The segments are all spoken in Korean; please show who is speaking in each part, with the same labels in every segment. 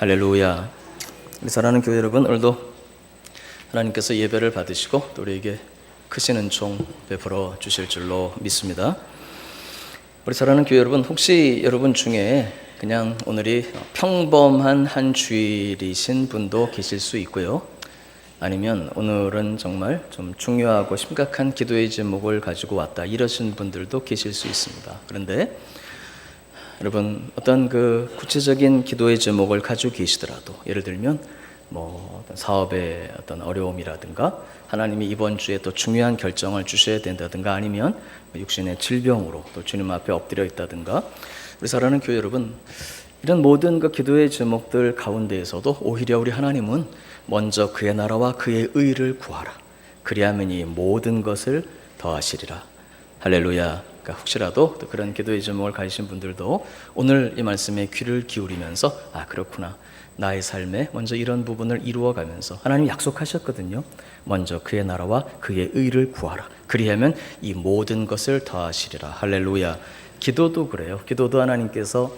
Speaker 1: 할렐루야. 우리 사랑하는 교회 여러분, 오늘도 하나님께서 예배를 받으시고 또 우리에게 크신 은총 베풀어 주실 줄로 믿습니다. 우리 사랑하는 교회 여러분, 혹시 여러분 중에 그냥 오늘이 평범한 한 주일이신 분도 계실 수 있고요, 아니면 오늘은 정말 좀 중요하고 심각한 기도의 제목을 가지고 왔다 이러신 분들도 계실 수 있습니다. 그런데 여러분, 어떤 그 구체적인 기도의 제목을 가지고 계시더라도, 예를 들면 어떤 사업의 어떤 어려움이라든가, 하나님이 이번 주에 또 중요한 결정을 주셔야 된다든가, 아니면 육신의 질병으로 또 주님 앞에 엎드려 있다든가, 우리 사랑하는 교회 여러분, 이런 모든 그 기도의 제목들 가운데에서도 오히려 우리 하나님은 먼저 그의 나라와 그의 의를 구하라, 그리하면 이 모든 것을 더하시리라. 할렐루야. 그러니까 혹시라도 또 그런 기도의 제목을 가지신 분들도 오늘 이 말씀에 귀를 기울이면서, 그렇구나, 나의 삶에 먼저 이런 부분을 이루어가면서 하나님이 약속하셨거든요. 먼저 그의 나라와 그의 의를 구하라, 그리하면 이 모든 것을 더하시리라. 할렐루야. 기도도 그래요. 기도도 하나님께서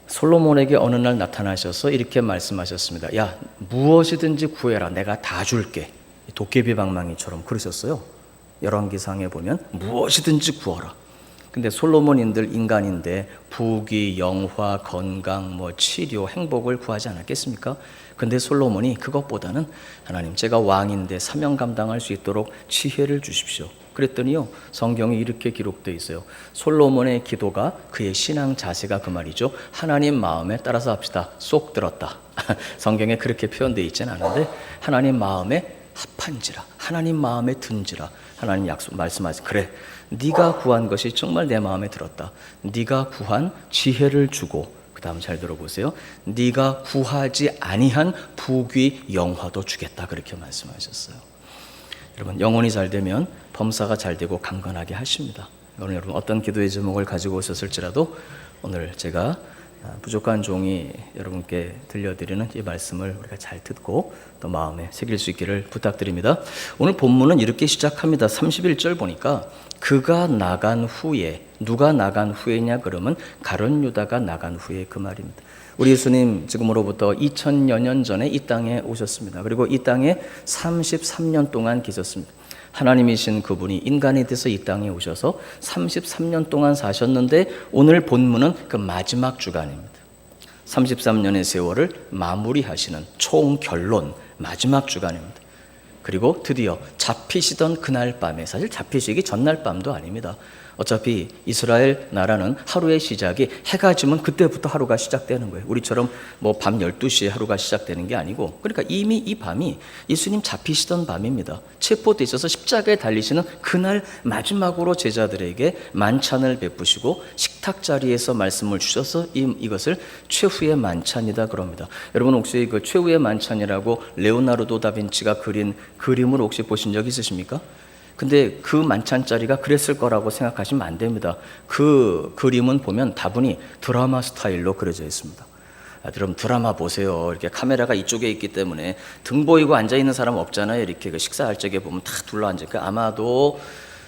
Speaker 1: 솔로몬에게 어느 날 나타나셔서 이렇게 말씀하셨습니다. 야, 무엇이든지 구해라, 내가 다 줄게. 도깨비 방망이처럼 그러셨어요. 열왕기상에 보면 무엇이든지 구하라. 근데 솔로몬인들 인간인데 부귀, 영화, 건강, 치료, 행복을 구하지 않았겠습니까? 근데 솔로몬이 그것보다는 하나님, 제가 왕인데 사명 감당할 수 있도록 지혜를 주십시오. 그랬더니요, 성경에 이렇게 기록되어 있어요. 솔로몬의 기도가, 그의 신앙 자세가 그 말이죠, 하나님 마음에, 따라서 합시다, 쏙 들었다. 성경에 그렇게 표현되어 있지는 않은데, 하나님 마음에 합한지라, 하나님 마음에 든지라. 하나님 말씀하세요. 그래, 네가 구한 것이 정말 내 마음에 들었다. 네가 구한 지혜를 주고, 그 다음 잘 들어보세요, 네가 구하지 아니한 부귀, 영화도 주겠다. 그렇게 말씀하셨어요. 여러분, 영혼이 잘 되면 범사가 잘 되고 강건하게 하십니다. 오늘 여러분 어떤 기도의 제목을 가지고 오셨을지라도 오늘 제가 부족한 종이 여러분께 들려드리는 이 말씀을 우리가 잘 듣고 또 마음에 새길 수 있기를 부탁드립니다. 오늘 본문은 이렇게 시작합니다. 31절 보니까 그가 나간 후에, 누가 나간 후에냐 그러면 가룟 유다가 나간 후에, 그 말입니다. 우리 예수님 지금으로부터 2000여 년 전에 이 땅에 오셨습니다. 그리고 이 땅에 33년 동안 계셨습니다. 하나님이신 그분이 인간이 돼서 이 땅에 오셔서 33년 동안 사셨는데, 오늘 본문은 그 마지막 주간입니다. 33년의 세월을 마무리하시는 총결론, 마지막 주간입니다. 그리고 드디어 잡히시던 그날 밤에, 사실 잡히시기 전날 밤도 아닙니다. 어차피 이스라엘 나라는 하루의 시작이 해가 지면 그때부터 하루가 시작되는 거예요. 우리처럼 밤 12시에 하루가 시작되는 게 아니고, 그러니까 이미 이 밤이 예수님 잡히시던 밤입니다. 체포되셔서 십자가에 달리시는 그날 마지막으로 제자들에게 만찬을 베푸시고 식탁 자리에서 말씀을 주셔서 이것을 최후의 만찬이다 그럽니다. 여러분, 혹시 그 최후의 만찬이라고 레오나르도 다빈치가 그린 그림을 혹시 보신 적 있으십니까? 근데 그 만찬 자리가 그랬을 거라고 생각하시면 안 됩니다. 그 그림은 보면 다분히 드라마 스타일로 그려져 있습니다. 여러분, 드라마 보세요. 이렇게 카메라가 이쪽에 있기 때문에 등 보이고 앉아있는 사람 없잖아요. 이렇게 그 식사할 적에 보면 다 둘러앉으니까 아마도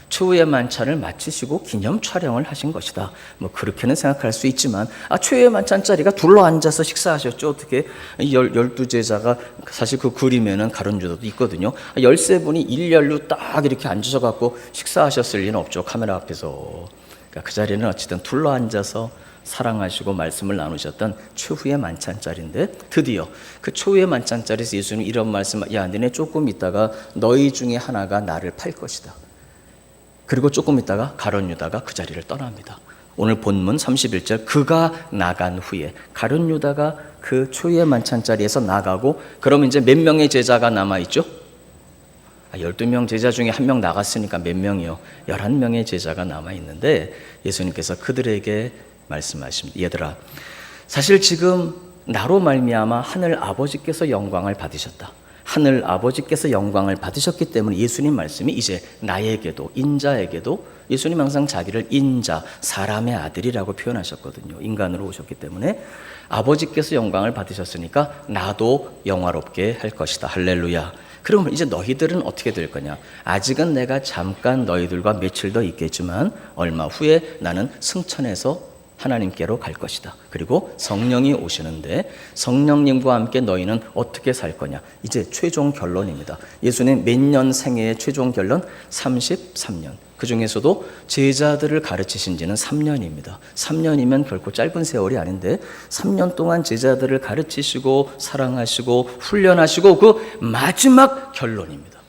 Speaker 1: 최후의 만찬을 마치시고 기념 촬영을 하신 것이다. 그렇게는 생각할 수 있지만, 최후의 만찬 자리가 둘러앉아서 식사하셨죠. 어떻게 12제자가, 사실 그 그림에는 가룟 유다도 있거든요. 13분이 일렬로 딱 이렇게 앉으셔갖고 식사하셨을 리는 없죠, 카메라 앞에서. 그러니까 그 자리는 어쨌든 둘러앉아서 사랑하시고 말씀을 나누셨던 최후의 만찬 자리인데, 드디어 그 최후의 만찬 자리에서 예수님이 이런 말씀, 야, 너네 조금 있다가 너희 중에 하나가 나를 팔 것이다. 그리고 조금 있다가 가룟 유다가 그 자리를 떠납니다. 오늘 본문 31절, 그가 나간 후에, 가룟 유다가 그 초유의 만찬 자리에서 나가고, 그러면 이제 몇 명의 제자가 남아있죠? 12명 제자 중에 1명 나갔으니까 몇 명이요? 11명의 제자가 남아있는데, 예수님께서 그들에게 말씀하십니다. 얘들아, 사실 지금 나로 말미암아 하늘 아버지께서 영광을 받으셨다. 하늘 아버지께서 영광을 받으셨기 때문에 예수님 말씀이 이제 나에게도, 인자에게도, 예수님 항상 자기를 인자, 사람의 아들이라고 표현하셨거든요. 인간으로 오셨기 때문에 아버지께서 영광을 받으셨으니까 나도 영화롭게 할 것이다. 할렐루야. 그러면 이제 너희들은 어떻게 될 거냐? 아직은 내가 잠깐 너희들과 며칠 더 있겠지만 얼마 후에 나는 승천해서 하나님께로 갈 것이다. 그리고 성령이 오시는데 성령님과 함께 너희는 어떻게 살 거냐. 이제 최종 결론입니다. 예수님 몇 년 생애의 최종 결론? 33년. 그 중에서도 제자들을 가르치신 지는 3년입니다. 3년이면 결코 짧은 세월이 아닌데 3년 동안 제자들을 가르치시고 사랑하시고 훈련하시고 그 마지막 결론입니다.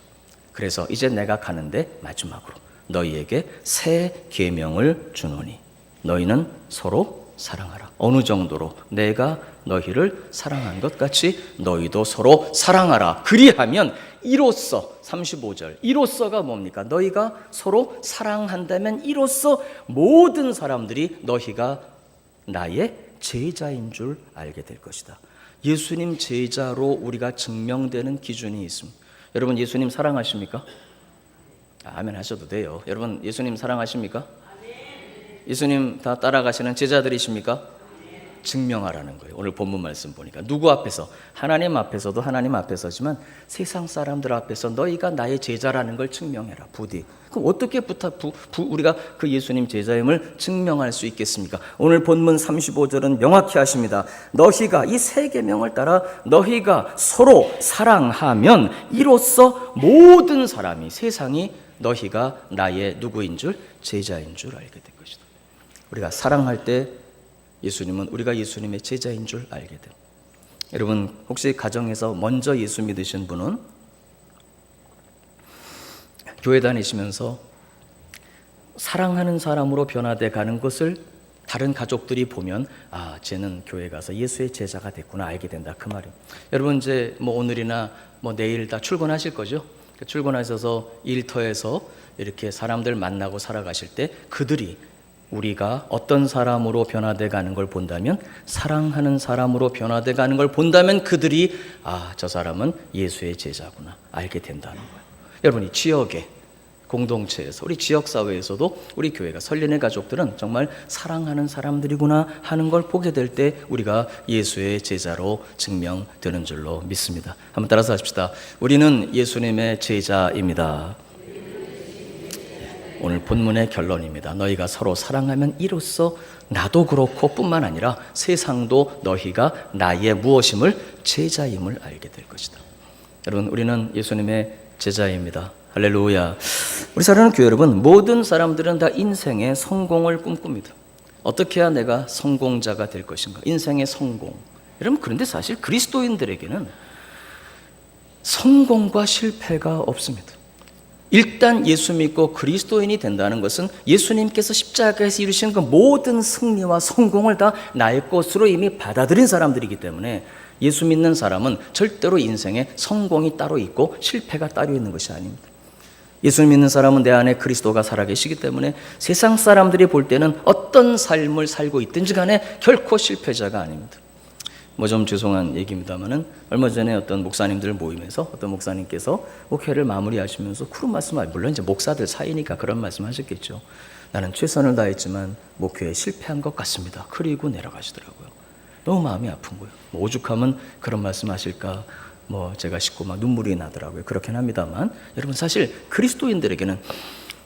Speaker 1: 그래서 이제 내가 가는데 마지막으로 너희에게 새 계명을 주노니 너희는 서로 사랑하라. 어느 정도로? 내가 너희를 사랑한 것 같이 너희도 서로 사랑하라. 그리하면 이로써 35절 이로써가 뭡니까? 너희가 서로 사랑한다면 이로써 모든 사람들이 너희가 나의 제자인 줄 알게 될 것이다. 예수님 제자로 우리가 증명되는 기준이 있습니다. 여러분 예수님 사랑하십니까? 아멘 하셔도 돼요. 여러분 예수님 사랑하십니까? 예수님 다 따라가시는 제자들이십니까? 증명하라는 거예요. 오늘 본문 말씀 보니까 누구 앞에서? 하나님 앞에서도 하나님 앞에서지만 세상 사람들 앞에서 너희가 나의 제자라는 걸 증명해라. 부디. 그럼 어떻게 우리가 그 예수님 제자임을 증명할 수 있겠습니까? 오늘 본문 35절은 명확히 하십니다. 너희가 이 세 계명을 따라 너희가 서로 사랑하면 이로써 모든 사람이 세상이 너희가 나의 누구인 줄? 제자인 줄 알게 될 것이다. 우리가 사랑할 때 예수님은 우리가 예수님의 제자인 줄 알게 돼요. 여러분 혹시 가정에서 먼저 예수 믿으신 분은 교회 다니시면서 사랑하는 사람으로 변화돼 가는 것을 다른 가족들이 보면 아 쟤는 교회 가서 예수의 제자가 됐구나 알게 된다 그 말이에요. 여러분 이제 오늘이나 내일 다 출근하실 거죠? 출근하셔서 일터에서 이렇게 사람들 만나고 살아가실 때 그들이 우리가 어떤 사람으로 변화돼 가는 걸 본다면 사랑하는 사람으로 변화돼 가는 걸 본다면 그들이 아, 저 사람은 예수의 제자구나 알게 된다는 거예요. 여러분 이 지역의 공동체에서 우리 지역사회에서도 우리 교회가 설린의 가족들은 정말 사랑하는 사람들이구나 하는 걸 보게 될 때 우리가 예수의 제자로 증명되는 줄로 믿습니다. 한번 따라서 하십시다. 우리는 예수님의 제자입니다. 오늘 본문의 결론입니다. 너희가 서로 사랑하면 이로써 나도 그렇고 뿐만 아니라 세상도 너희가 나의 무엇임을 제자임을 알게 될 것이다. 여러분 우리는 예수님의 제자입니다. 할렐루야. 우리 사랑하는 교회 여러분, 모든 사람들은 다 인생의 성공을 꿈꿉니다. 어떻게 해야 내가 성공자가 될 것인가? 인생의 성공. 여러분 그런데 사실 그리스도인들에게는 성공과 실패가 없습니다. 일단 예수 믿고 그리스도인이 된다는 것은 예수님께서 십자가에서 이루신 그 모든 승리와 성공을 다 나의 것으로 이미 받아들인 사람들이기 때문에 예수 믿는 사람은 절대로 인생에 성공이 따로 있고 실패가 따로 있는 것이 아닙니다. 예수 믿는 사람은 내 안에 그리스도가 살아계시기 때문에 세상 사람들이 볼 때는 어떤 삶을 살고 있든지 간에 결코 실패자가 아닙니다. 좀 죄송한 얘기입니다만은 얼마 전에 어떤 목사님들 모임에서 어떤 목사님께서 목회를 마무리하시면서 그런 말씀을 물론 이제 목사들 사이니까 그런 말씀하셨겠죠. 나는 최선을 다했지만 목회에 실패한 것 같습니다. 그리고 내려가시더라고요. 너무 마음이 아픈 거예요. 오죽하면 그런 말씀하실까 제가 씻고 막 눈물이 나더라고요. 그렇긴 합니다만 여러분 사실 그리스도인들에게는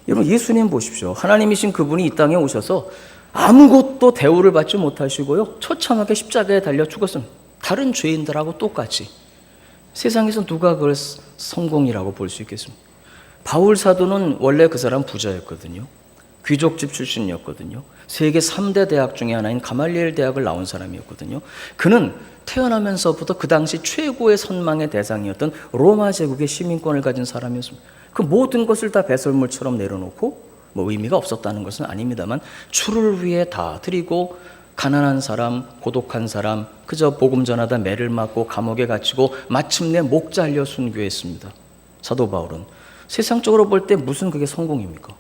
Speaker 1: 여러분 예수님 보십시오. 하나님이신 그분이 이 땅에 오셔서 아무것도 대우를 받지 못하시고요 처참하게 십자가에 달려 죽었습니다. 다른 죄인들하고 똑같이. 세상에서 누가 그걸 성공이라고 볼 수 있겠습니까? 바울 사도는 원래 그 사람 부자였거든요. 귀족집 출신이었거든요. 세계 3대 대학 중에 하나인 가말리엘 대학을 나온 사람이었거든요. 그는 태어나면서부터 그 당시 최고의 선망의 대상이었던 로마 제국의 시민권을 가진 사람이었습니다. 그 모든 것을 다 배설물처럼 내려놓고 의미가 없었다는 것은 아닙니다만 주를 위해 다 드리고 가난한 사람, 고독한 사람 그저 복음 전하다 매를 맞고 감옥에 갇히고 마침내 목 잘려 순교했습니다. 사도 바울은 세상적으로 볼 때 무슨 그게 성공입니까?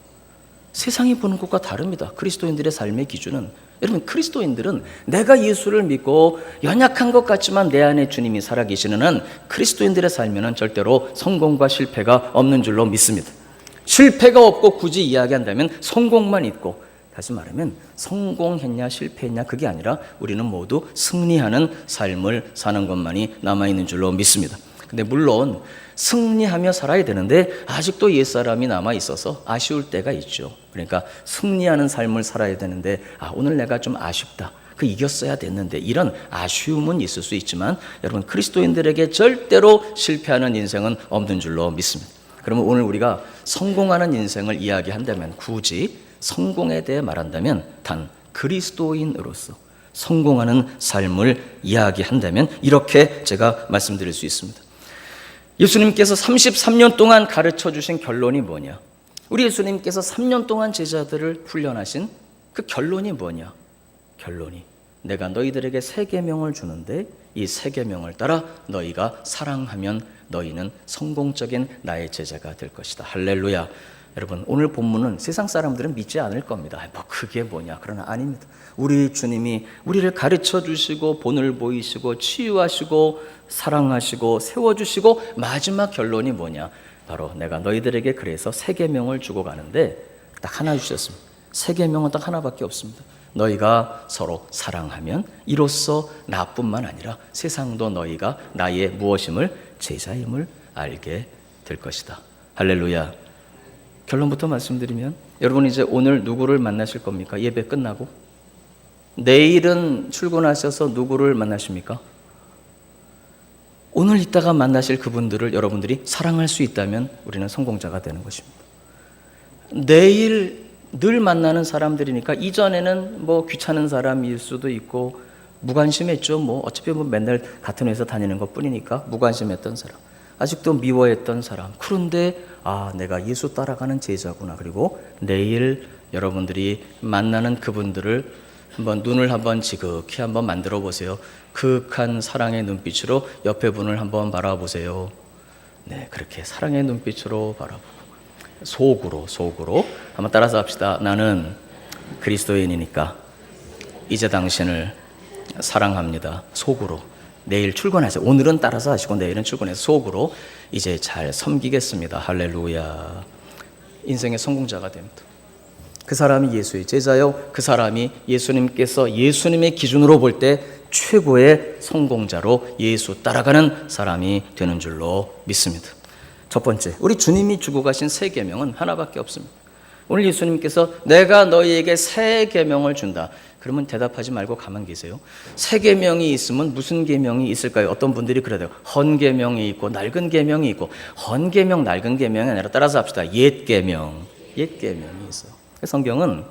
Speaker 1: 세상이 보는 것과 다릅니다. 그리스도인들의 삶의 기준은 여러분 그리스도인들은 내가 예수를 믿고 연약한 것 같지만 내 안에 주님이 살아계시는 한 그리스도인들의 삶에는 절대로 성공과 실패가 없는 줄로 믿습니다. 실패가 없고 굳이 이야기한다면 성공만 있고 다시 말하면 성공했냐 실패했냐 그게 아니라 우리는 모두 승리하는 삶을 사는 것만이 남아있는 줄로 믿습니다. 근데 물론 승리하며 살아야 되는데 아직도 옛사람이 남아 있어서 아쉬울 때가 있죠. 그러니까 승리하는 삶을 살아야 되는데 오늘 내가 좀 아쉽다. 이겼어야 됐는데 이런 아쉬움은 있을 수 있지만 여러분 그리스도인들에게 절대로 실패하는 인생은 없는 줄로 믿습니다. 그러면 오늘 우리가 성공하는 인생을 이야기한다면 굳이 성공에 대해 말한다면 단 그리스도인으로서 성공하는 삶을 이야기한다면 이렇게 제가 말씀드릴 수 있습니다. 예수님께서 33년 동안 가르쳐 주신 결론이 뭐냐? 우리 예수님께서 3년 동안 제자들을 훈련하신 그 결론이 뭐냐? 결론이 내가 너희들에게 세 계명을 주는데 이 세 계명을 따라 너희가 사랑하면 너희는 성공적인 나의 제자가 될 것이다. 할렐루야. 여러분 오늘 본문은 세상 사람들은 믿지 않을 겁니다. 그게 뭐냐? 그러나 아닙니다. 우리 주님이 우리를 가르쳐 주시고 본을 보이시고 치유하시고 사랑하시고 세워주시고 마지막 결론이 뭐냐? 바로 내가 너희들에게 그래서 세 계명을 주고 가는데 딱 하나 주셨습니다. 세 계명은 딱 하나밖에 없습니다. 너희가 서로 사랑하면 이로써 나뿐만 아니라 세상도 너희가 나의 무엇임을 제자임을 알게 될 것이다. 할렐루야. 결론부터 말씀드리면 여러분 이제 오늘 누구를 만나실 겁니까? 예배 끝나고 내일은 출근하셔서 누구를 만나십니까? 오늘 이따가 만나실 그분들을 여러분들이 사랑할 수 있다면 우리는 성공자가 되는 것입니다. 내일 늘 만나는 사람들이니까 이전에는 귀찮은 사람일 수도 있고 무관심했죠. 어차피 맨날 같은 회사 다니는 것 뿐이니까 무관심했던 사람, 아직도 미워했던 사람. 그런데 내가 예수 따라가는 제자구나. 그리고 내일 여러분들이 만나는 그분들을 눈을 한번 지극히 한번 만들어 보세요. 극한 사랑의 눈빛으로 옆에 분을 한번 바라보세요. 네, 그렇게 사랑의 눈빛으로 바라보고 속으로 한번 따라서 합시다. 나는 그리스도인이니까 이제 당신을 사랑합니다. 속으로. 내일 출근하세요. 오늘은 따라서 하시고 내일은 출근해서 속으로 이제 잘 섬기겠습니다. 할렐루야. 인생의 성공자가 됩니다. 그 사람이 예수의 제자요. 그 사람이 예수님께서 예수님의 기준으로 볼 때 최고의 성공자로 예수 따라가는 사람이 되는 줄로 믿습니다. 첫 번째, 우리 주님이 주고 가신 세 계명은 하나밖에 없습니다. 오늘 예수님께서 내가 너희에게 세 계명을 준다. 그러면 대답하지 말고 가만 계세요. 세 계명이 있으면 무슨 계명이 있을까요? 어떤 분들이 그래요. 헌 계명이 있고 낡은 계명이 있고 헌 계명, 낡은 계명이 아니라 따라서 합시다. 옛 계명. 옛 계명이 있어요. 성경은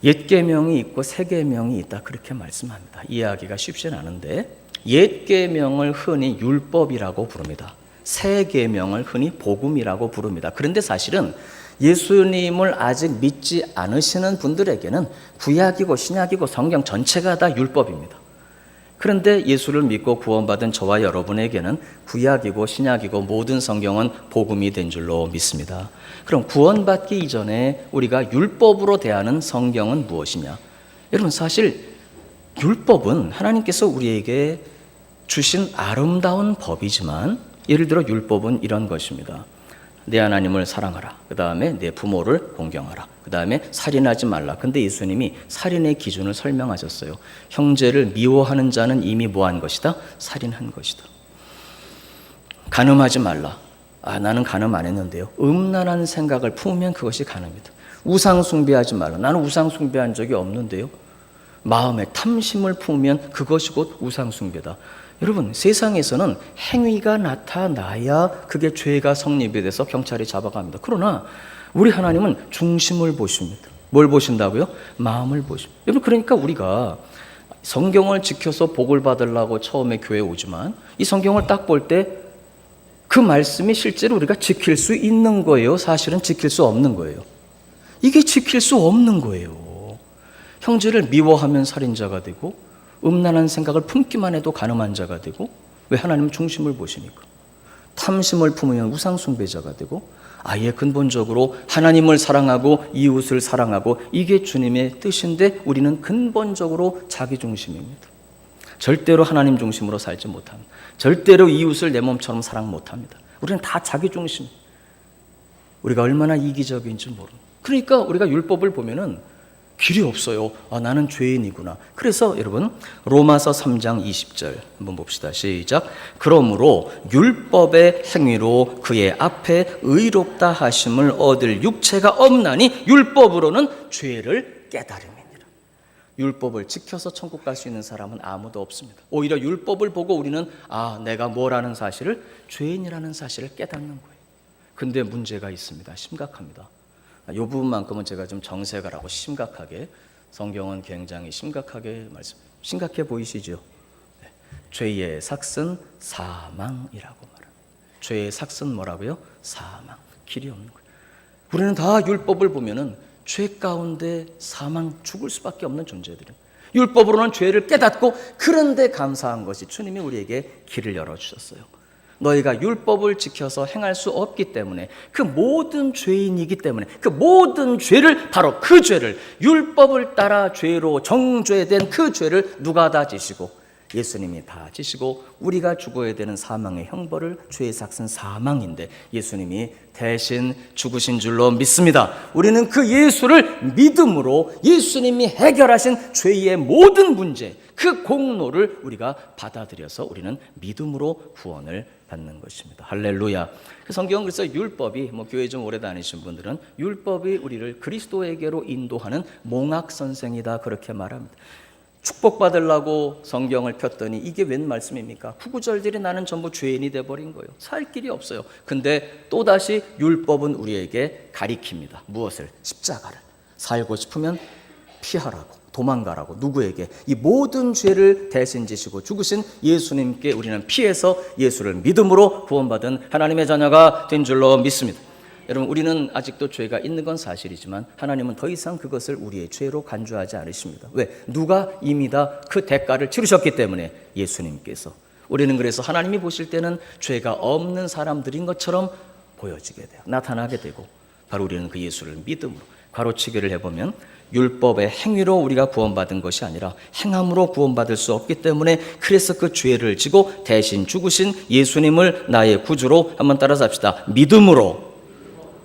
Speaker 1: 옛 계명이 있고 새 계명이 있다 그렇게 말씀합니다. 이해하기가 쉽진 않은데 옛 계명을 흔히 율법이라고 부릅니다. 새 계명을 흔히 복음이라고 부릅니다. 그런데 사실은 예수님을 아직 믿지 않으시는 분들에게는 구약이고 신약이고 성경 전체가 다 율법입니다. 그런데 예수를 믿고 구원받은 저와 여러분에게는 구약이고 신약이고 모든 성경은 복음이 된 줄로 믿습니다. 그럼 구원받기 이전에 우리가 율법으로 대하는 성경은 무엇이냐? 여러분 사실 율법은 하나님께서 우리에게 주신 아름다운 법이지만 예를 들어 율법은 이런 것입니다. 내 하나님을 사랑하라. 그 다음에 내 부모를 공경하라. 그 다음에 살인하지 말라. 근데 예수님이 살인의 기준을 설명하셨어요. 형제를 미워하는 자는 이미 뭐한 것이다? 살인한 것이다. 간음하지 말라. 나는 간음 안 했는데요. 음란한 생각을 품으면 그것이 간음이다. 우상 숭배하지 말라. 나는 우상 숭배한 적이 없는데요. 마음에 탐심을 품으면 그것이 곧 우상 숭배다. 여러분 세상에서는 행위가 나타나야 그게 죄가 성립이 돼서 경찰이 잡아갑니다. 그러나 우리 하나님은 중심을 보십니다. 뭘 보신다고요? 마음을 보십니다. 여러분 그러니까 우리가 성경을 지켜서 복을 받으려고 처음에 교회에 오지만 이 성경을 딱 볼 때 그 말씀이 실제로 우리가 지킬 수 있는 거예요? 사실은 지킬 수 없는 거예요? 이게 지킬 수 없는 거예요. 형제를 미워하면 살인자가 되고 음란한 생각을 품기만 해도 간음한 자가 되고 왜 하나님은 중심을 보시니까 탐심을 품으면 우상 숭배자가 되고 아예 근본적으로 하나님을 사랑하고 이웃을 사랑하고 이게 주님의 뜻인데 우리는 근본적으로 자기 중심입니다. 절대로 하나님 중심으로 살지 못합니다. 절대로 이웃을 내 몸처럼 사랑 못합니다. 우리는 다 자기 중심. 우리가 얼마나 이기적인지 모릅니다. 그러니까 우리가 율법을 보면은 길이 없어요. 나는 죄인이구나. 그래서 여러분 로마서 3장 20절 한번 봅시다. 시작. 그러므로 율법의 행위로 그의 앞에 의롭다 하심을 얻을 육체가 없나니 율법으로는 죄를 깨달음이니라. 율법을 지켜서 천국 갈 수 있는 사람은 아무도 없습니다. 오히려 율법을 보고 우리는 내가 뭐라는 사실을, 죄인이라는 사실을 깨닫는 거예요. 근데 문제가 있습니다. 심각합니다. 이 부분만큼은 제가 좀 정색을 하고 심각하게, 성경은 굉장히 심각해 보이시죠? 네. 죄의 삭은 사망이라고 말합니다. 죄의 삭은 뭐라고요? 사망, 길이 없는 거예요. 우리는 다 율법을 보면은 죄 가운데 사망, 죽을 수밖에 없는 존재들이에요. 율법으로는 죄를 깨닫고, 그런데 감사한 것이 주님이 우리에게 길을 열어주셨어요. 너희가 율법을 지켜서 행할 수 없기 때문에, 그 모든 죄인이기 때문에 그 모든 죄를, 바로 그 죄를, 율법을 따라 죄로 정죄된 그 죄를 누가 다 지시고? 예수님이 다 지시고, 우리가 죽어야 되는 사망의 형벌을, 죄의 삭은 사망인데 예수님이 대신 죽으신 줄로 믿습니다. 우리는 그 예수를 믿음으로, 예수님이 해결하신 죄의 모든 문제, 그 공로를 우리가 받아들여서 우리는 믿음으로 구원을 받는 것입니다. 할렐루야. 성경은 그래서 율법이, 교회 좀 오래 다니신 분들은 율법이 우리를 그리스도에게로 인도하는 몽학 선생이다, 그렇게 말합니다. 축복받으려고 성경을 폈더니 이게 웬 말씀입니까? 구구절절이 나는 전부 죄인이 돼버린 거예요. 살 길이 없어요. 근데 또다시 율법은 우리에게 가리킵니다. 무엇을? 십자가를. 살고 싶으면 피하라고, 도망가라고. 누구에게? 이 모든 죄를 대신 지시고 죽으신 예수님께 우리는 피해서 예수를 믿음으로 구원받은 하나님의 자녀가 된 줄로 믿습니다. 여러분, 우리는 아직도 죄가 있는 건 사실이지만 하나님은 더 이상 그것을 우리의 죄로 간주하지 않으십니다. 왜? 누가 이미 다 그 대가를 치르셨기 때문에, 예수님께서. 우리는 그래서 하나님이 보실 때는 죄가 없는 사람들인 것처럼 보여지게 돼요. 나타나게 되고, 바로 우리는 그 예수를 믿음으로. 가로치기를 해보면 율법의 행위로 우리가 구원받은 것이 아니라 행함으로 구원받을 수 없기 때문에, 그래서 그 죄를 지고 대신 죽으신 예수님을 나의 구주로, 한번 따라서 합시다. 믿음으로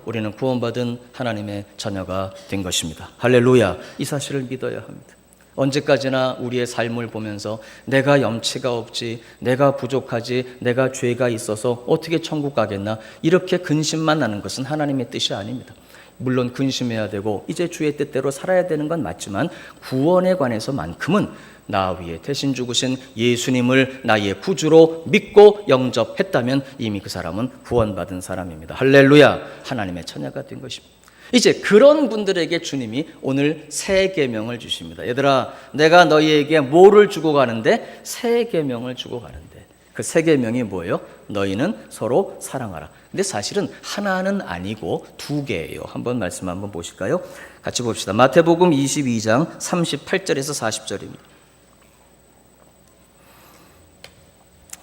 Speaker 1: 우리는 구원받은 하나님의 자녀가 된 것입니다. 할렐루야. 이 사실을 믿어야 합니다. 언제까지나 우리의 삶을 보면서 내가 염치가 없지, 내가 부족하지, 내가 죄가 있어서 어떻게 천국 가겠나, 이렇게 근심만 하는 것은 하나님의 뜻이 아닙니다. 물론 근심해야 되고 이제 주의 뜻대로 살아야 되는 건 맞지만, 구원에 관해서만큼은 나 위에 대신 죽으신 예수님을 나의 구주로 믿고 영접했다면 이미 그 사람은 구원받은 사람입니다. 할렐루야. 하나님의 자녀가 된 것입니다. 이제 그런 분들에게 주님이 오늘 새 계명을 주십니다. 얘들아, 내가 너희에게 뭐를 주고 가는데? 새 계명을 주고 가는데, 그 새 계명이 뭐예요? 너희는 서로 사랑하라. 근데 사실은 하나는 아니고 두 개예요. 한번 말씀 한번 보실까요? 같이 봅시다. 마태복음 22장 38절에서 40절입니다.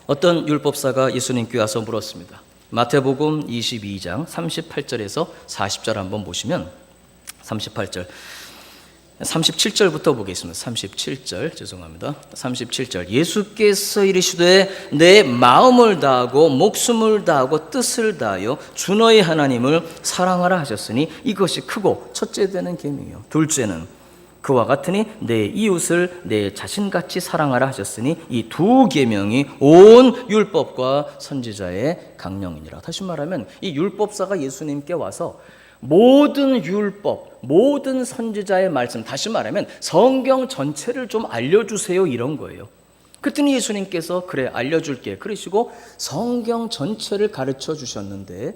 Speaker 1: 어떤 율법사가 예수님께 와서 물었습니다. 마태복음 22장 38절에서 40절 한번 보시면, 37절부터 보겠습니다. 37절, 죄송합니다. 37절. 예수께서 이르시되 내 마음을 다하고 목숨을 다하고 뜻을 다하여 주 너희 하나님을 사랑하라 하셨으니 이것이 크고 첫째 되는 계명이요. 둘째는 그와 같으니 내 이웃을 내 자신같이 사랑하라 하셨으니 이 두 계명이 온 율법과 선지자의 강령이니라. 다시 말하면 이 율법사가 예수님께 와서 모든 율법, 모든 선지자의 말씀, 다시 말하면 성경 전체를 좀 알려주세요, 이런 거예요. 그랬더니 예수님께서 그래 알려줄게 그러시고 성경 전체를 가르쳐 주셨는데,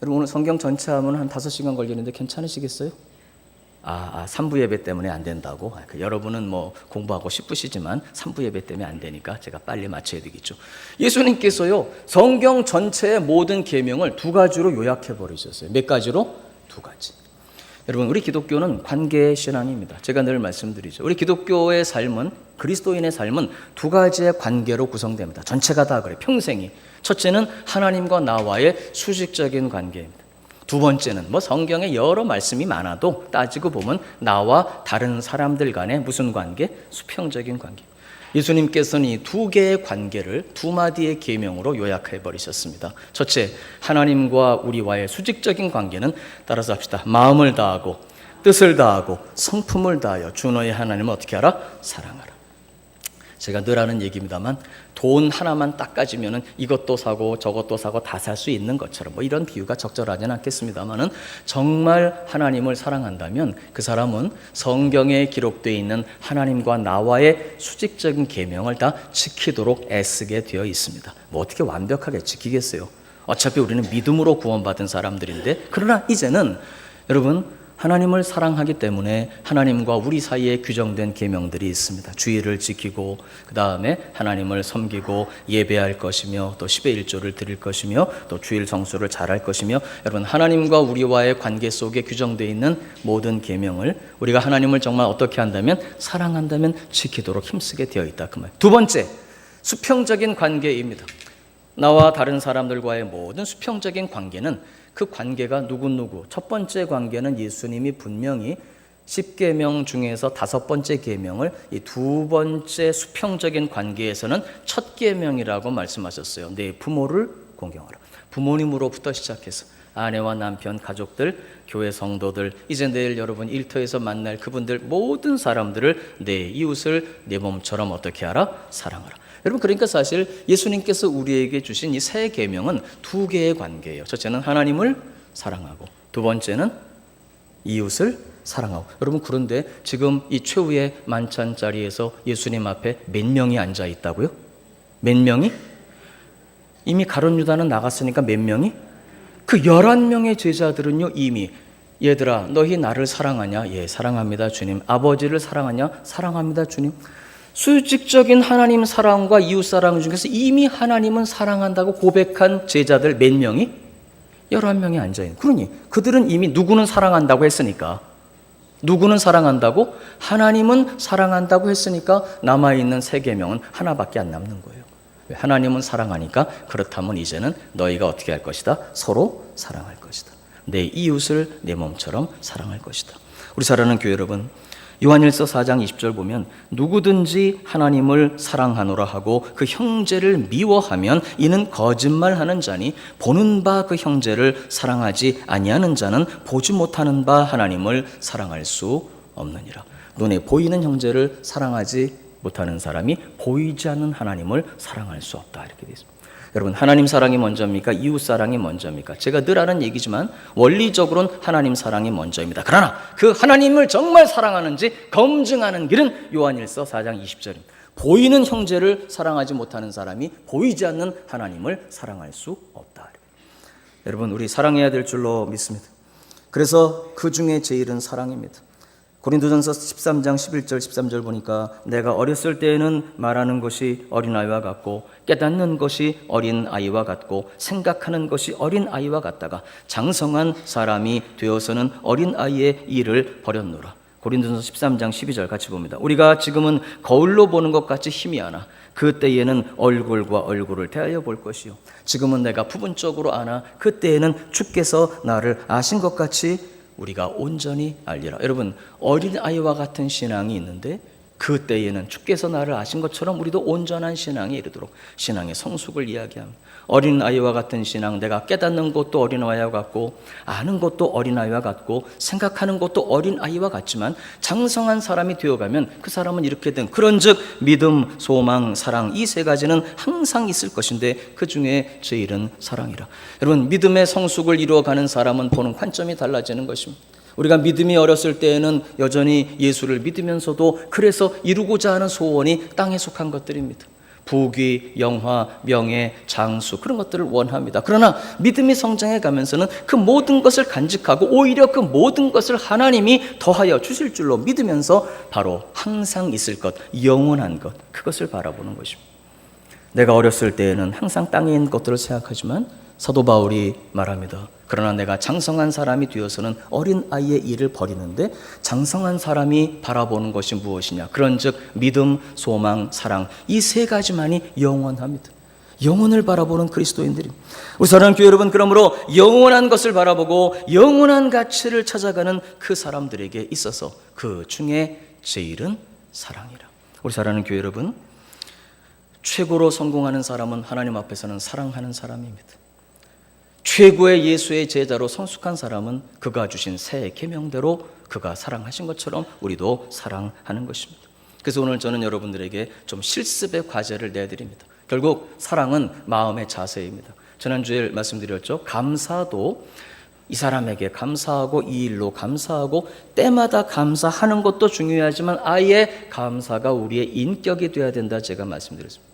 Speaker 1: 여러분 오늘 성경 전체 하면 한 5시간 걸리는데 괜찮으시겠어요? 3부 예배 때문에 안 된다고? 여러분은 공부하고 싶으시지만 3부 예배 때문에 안 되니까 제가 빨리 마쳐야 되겠죠. 예수님께서요, 성경 전체의 모든 계명을 두 가지로 요약해 버리셨어요. 몇 가지로? 두 가지. 여러분, 우리 기독교는 관계의 신앙입니다. 제가 늘 말씀드리죠. 우리 기독교의 삶은, 그리스도인의 삶은 두 가지의 관계로 구성됩니다. 전체가 다 그래요. 평생이. 첫째는 하나님과 나와의 수직적인 관계입니다. 두 번째는 성경에 여러 말씀이 많아도 따지고 보면 나와 다른 사람들 간의 무슨 관계? 수평적인 관계. 예수님께서는 이 두 개의 관계를 두 마디의 계명으로 요약해 버리셨습니다. 첫째, 하나님과 우리와의 수직적인 관계는 따라서 합시다. 마음을 다하고 뜻을 다하고 성품을 다하여 주 너의 하나님을 어떻게 하라? 사랑하라. 제가 늘 하는 얘기입니다만 돈 하나만 딱 가지면은 이것도 사고 저것도 사고 다 살 수 있는 것처럼 이런 비유가 적절하지는 않겠습니다만은 정말 하나님을 사랑한다면 그 사람은 성경에 기록되어 있는 하나님과 나와의 수직적인 계명을 다 지키도록 애쓰게 되어 있습니다. 어떻게 완벽하게 지키겠어요? 어차피 우리는 믿음으로 구원받은 사람들인데, 그러나 이제는 여러분 하나님을 사랑하기 때문에 하나님과 우리 사이에 규정된 계명들이 있습니다. 주의를 지키고 그 다음에 하나님을 섬기고 예배할 것이며 또 10의 1조를 드릴 것이며 또 주일 성수를 잘할 것이며, 여러분 하나님과 우리와의 관계 속에 규정되어 있는 모든 계명을 우리가 하나님을 정말 어떻게 한다면 사랑한다면 지키도록 힘쓰게 되어 있다 그 말. 두 번째, 수평적인 관계입니다. 나와 다른 사람들과의 모든 수평적인 관계는 그 관계가 누구 첫 번째 관계는 예수님이 분명히 10계명 중에서 5번째 계명을 이 두 번째 수평적인 관계에서는 첫 계명이라고 말씀하셨어요. 내 부모를 공경하라. 부모님으로부터 시작해서 아내와 남편, 가족들, 교회 성도들, 이제 내일 여러분 일터에서 만날 그분들 모든 사람들을 내 이웃을 내 몸처럼 어떻게 하라? 사랑하라. 여러분 그러니까 사실 예수님께서 우리에게 주신 이 세 계명은 두 개의 관계예요. 첫째는 하나님을 사랑하고 두 번째는 이웃을 사랑하고. 여러분 그런데 지금 이 최후의 만찬 자리에서 예수님 앞에 몇 명이 앉아 있다고요? 몇 명이? 이미 가룟 유다는 나갔으니까 몇 명이? 그 11명의 제자들은요 이미 얘들아 너희 나를 사랑하냐? 예 사랑합니다 주님. 아버지를 사랑하냐? 사랑합니다 주님. 수직적인 하나님 사랑과 이웃 사랑 중에서 이미 하나님은 사랑한다고 고백한 제자들 몇 명이? 11명이 앉아있는. 그러니 그들은 이미 누구는 사랑한다고 했으니까, 누구는 사랑한다고? 하나님은 사랑한다고 했으니까 남아있는 세 계명은 하나밖에 안 남는 거예요. 하나님은 사랑하니까 그렇다면 이제는 너희가 어떻게 할 것이다? 서로 사랑할 것이다. 내 이웃을 내 몸처럼 사랑할 것이다. 우리 사랑하는 교회 여러분, 요한일서 4장 20절 보면 누구든지 하나님을 사랑하노라 하고 그 형제를 미워하면 이는 거짓말하는 자니 보는 바 그 형제를 사랑하지 아니하는 자는 보지 못하는 바 하나님을 사랑할 수 없느니라. 눈에 보이는 형제를 사랑하지 못하는 사람이 보이지 않는 하나님을 사랑할 수 없다 이렇게 되어 있습니다. 여러분 하나님 사랑이 먼저입니까? 이웃 사랑이 먼저입니까? 제가 늘 하는 얘기지만 원리적으로는 하나님 사랑이 먼저입니다. 그러나 그 하나님을 정말 사랑하는지 검증하는 길은 요한일서 4장 20절입니다. 보이는 형제를 사랑하지 못하는 사람이 보이지 않는 하나님을 사랑할 수 없다. 여러분 우리 사랑해야 될 줄로 믿습니다. 그래서 그 중에 제일은 사랑입니다. 고린도전서 13장 11절 13절 보니까 내가 어렸을 때에는 말하는 것이 어린아이와 같고 깨닫는 것이 어린아이와 같고 생각하는 것이 어린아이와 같다가 장성한 사람이 되어서는 어린아이의 일을 버렸노라. 고린도전서 13장 12절 같이 봅니다. 우리가 지금은 거울로 보는 것 같이 희미하나 그때에는 얼굴과 얼굴을 대하여 볼 것이요 지금은 내가 부분적으로 아나 그때에는 주께서 나를 아신 것 같이 우리가 온전히 알리라. 여러분 어린아이와 같은 신앙이 있는데 그때에는 주께서 나를 아신 것처럼 우리도 온전한 신앙에 이르도록 신앙의 성숙을 이야기합니다. 어린아이와 같은 신앙, 내가 깨닫는 것도 어린아이와 같고 아는 것도 어린아이와 같고 생각하는 것도 어린아이와 같지만 장성한 사람이 되어가면 그 사람은 이렇게 된 그런즉 믿음, 소망, 사랑 이 세 가지는 항상 있을 것인데 그 중에 제일은 사랑이라. 여러분 믿음의 성숙을 이루어가는 사람은 보는 관점이 달라지는 것입니다. 우리가 믿음이 어렸을 때에는 여전히 예수를 믿으면서도 그래서 이루고자 하는 소원이 땅에 속한 것들입니다. 부귀, 영화, 명예, 장수 그런 것들을 원합니다. 그러나 믿음이 성장해 가면서는 그 모든 것을 간직하고 오히려 그 모든 것을 하나님이 더하여 주실 줄로 믿으면서 바로 항상 있을 것, 영원한 것 그것을 바라보는 것입니다. 내가 어렸을 때에는 항상 땅에 있는 것들을 생각하지만 사도 바울이 말합니다. 그러나 내가 장성한 사람이 되어서는 어린아이의 일을 버리는데 장성한 사람이 바라보는 것이 무엇이냐? 그런즉 믿음, 소망, 사랑 이 세 가지만이 영원합니다. 영혼을 바라보는 그리스도인들입니다. 우리 사랑하는 교회 여러분, 그러므로 영원한 것을 바라보고 영원한 가치를 찾아가는 그 사람들에게 있어서 그 중에 제일은 사랑이라. 우리 사랑하는 교회 여러분, 최고로 성공하는 사람은 하나님 앞에서는 사랑하는 사람입니다. 최고의 예수의 제자로 성숙한 사람은 그가 주신 새 계명대로 그가 사랑하신 것처럼 우리도 사랑하는 것입니다. 그래서 오늘 저는 여러분들에게 좀 실습의 과제를 내드립니다. 결국 사랑은 마음의 자세입니다. 지난주에 말씀드렸죠. 감사도 이 사람에게 감사하고 이 일로 감사하고 때마다 감사하는 것도 중요하지만 아예 감사가 우리의 인격이 되어야 된다 제가 말씀드렸습니다.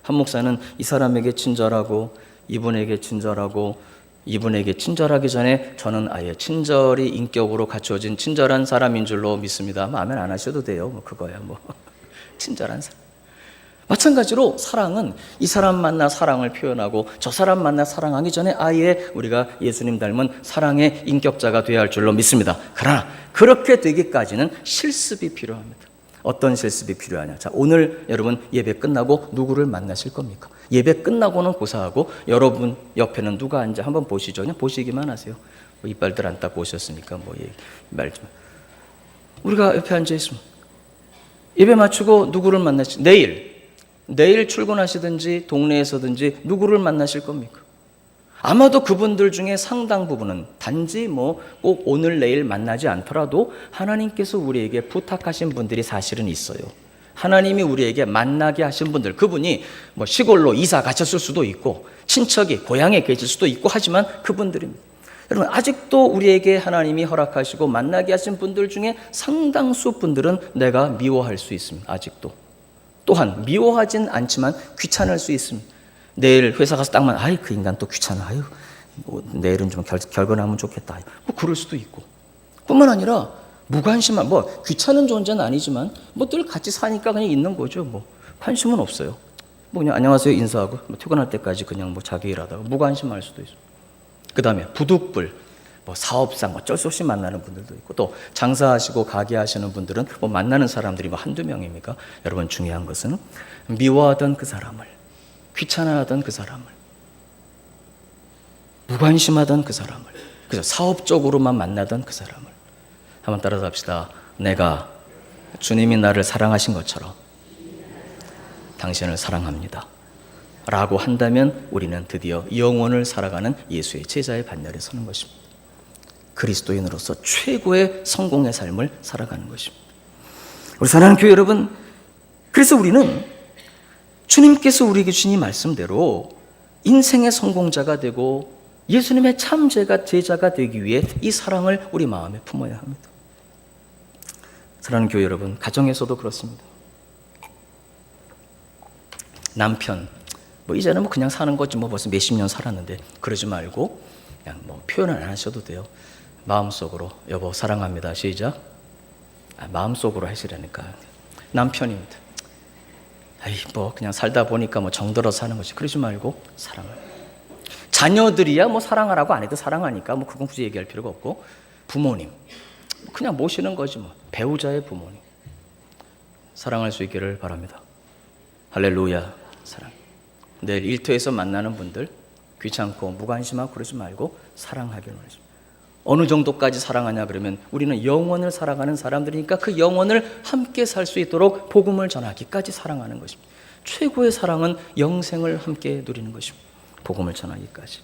Speaker 1: 한 목사는 이 사람에게 친절하고 이분에게 친절하고 이분에게 친절하기 전에 저는 아예 친절이 인격으로 갖추어진 친절한 사람인 줄로 믿습니다. 아멘 안 하셔도 돼요. 뭐 그거야 뭐 친절한 사람. 마찬가지로 사랑은 이 사람 만나 사랑을 표현하고 저 사람 만나 사랑하기 전에 아예 우리가 예수님 닮은 사랑의 인격자가 되어야 할 줄로 믿습니다. 그러나 그렇게 되기까지는 실습이 필요합니다. 어떤 실습이 필요하냐? 자, 오늘 여러분 예배 끝나고 누구를 만나실 겁니까? 예배 끝나고는 고사하고 여러분 옆에는 누가 앉아 한번 보시죠. 그냥 보시기만 하세요. 뭐 이빨들 안 닦고 오셨으니까 뭐 말 좀. 우리가 옆에 앉아 있으면 예배 마치고 누구를 만나시? 내일 출근하시든지 동네에서든지 누구를 만나실 겁니까? 아마도 그분들 중에 상당 부분은 단지 뭐 꼭 오늘 내일 만나지 않더라도 하나님께서 우리에게 부탁하신 분들이 사실은 있어요. 하나님이 우리에게 만나게 하신 분들, 그분이 뭐 시골로 이사 가셨을 수도 있고 친척이 고향에 계실 수도 있고 하지만 그분들입니다. 여러분 아직도 우리에게 하나님이 허락하시고 만나게 하신 분들 중에 상당수 분들은 내가 미워할 수 있습니다. 아직도. 또한 미워하진 않지만 귀찮을 수 있습니다. 내일 회사 가서 딱만 아이 그 인간 또 귀찮아. 아유 뭐 내일은 좀 결근하면 좋겠다. 뭐 그럴 수도 있고. 뿐만 아니라 무관심한 뭐 귀찮은 존재는 아니지만 뭐 늘 같이 사니까 그냥 있는 거죠. 뭐 관심은 없어요. 뭐 그냥 안녕하세요 인사하고 뭐 퇴근할 때까지 그냥 뭐 자기 일하다가 무관심할 수도 있어요. 그다음에 부득불 뭐 사업상 어쩔 수 없이 만나는 분들도 있고 또 장사하시고 가게 하시는 분들은 뭐 만나는 사람들이 뭐 한두 명입니까? 여러분 중요한 것은 미워하던 그 사람을 귀찮아하던 그 사람을 무관심하던 그 사람을 그래서 사업적으로만 만나던 그 사람을 한번 따라서 합시다. 내가 주님이 나를 사랑하신 것처럼 당신을 사랑합니다 라고 한다면 우리는 드디어 영혼을 살아가는 예수의 제자의 반열에 서는 것입니다. 그리스도인으로서 최고의 성공의 삶을 살아가는 것입니다. 우리 사랑하는 교회 여러분, 그래서 우리는 주님께서 우리에게 주신 이 말씀대로 인생의 성공자가 되고 예수님의 참 제자가 되기 위해 이 사랑을 우리 마음에 품어야 합니다. 사랑하는 교회 여러분, 가정에서도 그렇습니다. 남편, 뭐 이제는 뭐 그냥 사는 거지 뭐 벌써 몇십 년 살았는데 그러지 말고 그냥 뭐 표현을 안 하셔도 돼요. 마음속으로 여보 사랑합니다. 시작. 마음속으로 하시라니까. 남편입니다. 아이 뭐 그냥 살다 보니까 뭐 정들어서 사는 거지. 그러지 말고 사랑을. 자녀들이야 뭐 사랑하라고 안 해도 사랑하니까 뭐 그건 굳이 얘기할 필요가 없고 부모님 그냥 모시는 거지 뭐 배우자의 부모님 사랑할 수 있기를 바랍니다. 할렐루야. 사랑. 내일 일터에서 만나는 분들 귀찮고 무관심하고 그러지 말고 사랑하기를 원하십니다. 어느 정도까지 사랑하냐 그러면 우리는 영원을 살아가는 사람들이니까 그 영원을 함께 살 수 있도록 복음을 전하기까지 사랑하는 것입니다. 최고의 사랑은 영생을 함께 누리는 것입니다. 복음을 전하기까지.